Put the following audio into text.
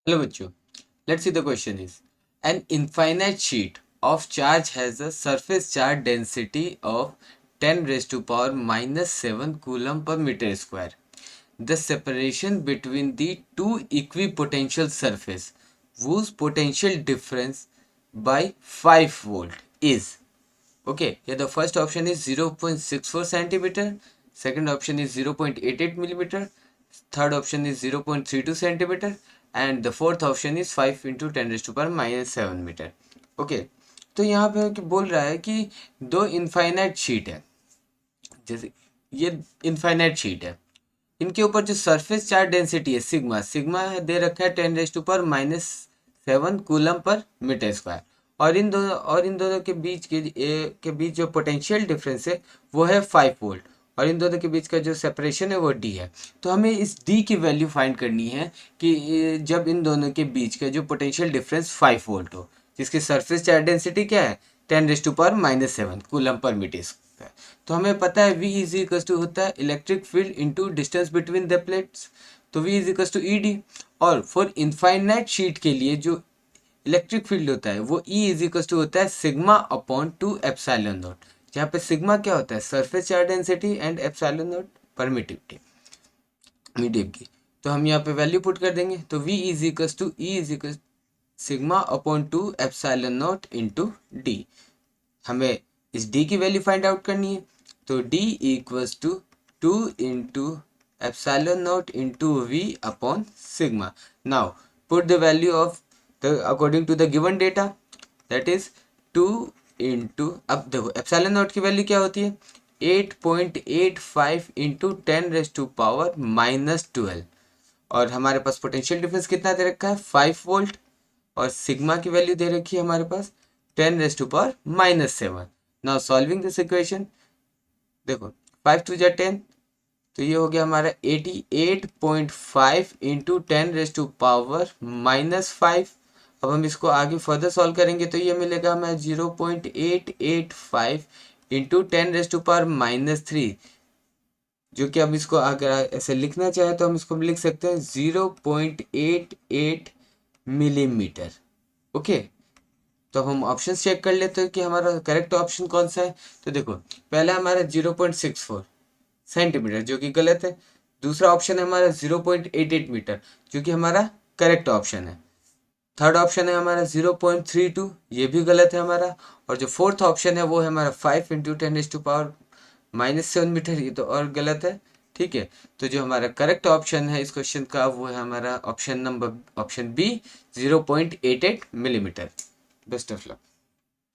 Hello बच्चों, let's see the question is an infinite sheet of charge has a surface charge density of 10 raised to power minus 7 coulomb per meter square. The separation between the two equipotential surface whose potential difference by 5 volt is. Okay, here the first option is 0.64 centimeter, second option is 0.88 millimeter, third option is 0.32 centimeter, and the fourth option is 5 into 10 raised to power minus 7 metre. Okay, तो यहाँ पे बोल रहा है कि दो infinite sheet है, जैसे ये इनफाइनाइट शीट है, इनके ऊपर जो सरफेस चार्ज डेंसिटी है सिग्मा सिग्मा दे रखा है 10 raise to power minus 7 coulomb per metre square, और इन दोनों के बीच जो पोटेंशियल डिफरेंस है वो है 5 वोल्ट, और इन दोनों के बीच का जो सेपरेशन है वो डी है. तो हमें इस डी की वैल्यू फाइंड करनी है कि जब इन दोनों के बीच का जो पोटेंशियल डिफरेंस 5 वोल्ट हो, जिसकी सरफेस चार्ज डेंसिटी क्या है 10 raise to power minus 7 coulomb per metre square. तो हमें पता है V इज इक्वल टू होता है electric field into distance between the plates, तो V is equal to E D. और फॉर इनफाइनाइट शीट के लिए जो इलेक्ट्रिक फील्ड होता है वो E इज इक्वल टू होता है सिग्मा अपॉन 2 एप्सिलॉन नॉट, जहाँ पे सिग्मा क्या होता है surface charge density and epsilon not permittivity medium की. तो हम यहाँ पे वैल्यू पुट कर देंगे, तो V is equal to E is equal sigma upon 2 epsilon not into D. हमें इस d की वैल्यू फाइंड आउट करनी है, तो d equals to 2 into epsilon not into V upon sigma. Now put the value of the according to the given data, that is 2 into, अब देखो epsilon not की value क्या होती है 8.85 into 10 raise to power minus 12, और हमारे पास potential difference कितना दे रखा है 5 वोल्ट, और सिग्मा की वैल्यू दे रखी है हमारे पास 10 raise to power minus 7. Now solving this equation, देखो 5 टू जा 10, तो ये हो गया हमारा 88.5 into 10 raise to power minus 5. अब हम इसको आगे फर्दर सॉल्व करेंगे तो ये मिलेगा हमें 0.885 into 10 raise to power minus 3, जो कि अब इसको अगर ऐसे लिखना चाहे तो हम इसको लिख सकते हैं 0.88 मिलीमीटर. ओके, तो हम ऑप्शन चेक कर लेते हैं कि हमारा करेक्ट ऑप्शन कौन सा है. तो देखो पहला हमारा 0.64 सेंटीमीटर जो कि गलत है, दूसरा ऑप्शन है हमारा 0.88 मीटर जो कि हमारा करेक्ट ऑप्शन है, थर्ड ऑप्शन है हमारा 0.32, ये भी गलत है हमारा, और जो फोर्थ ऑप्शन है वो है हमारा 5 into 10 to power minus 7 metre, ये तो और गलत है. ठीक है, तो जो हमारा करेक्ट ऑप्शन है इस क्वेश्चन का वो है हमारा option B 0.88 millimetre. Best of luck.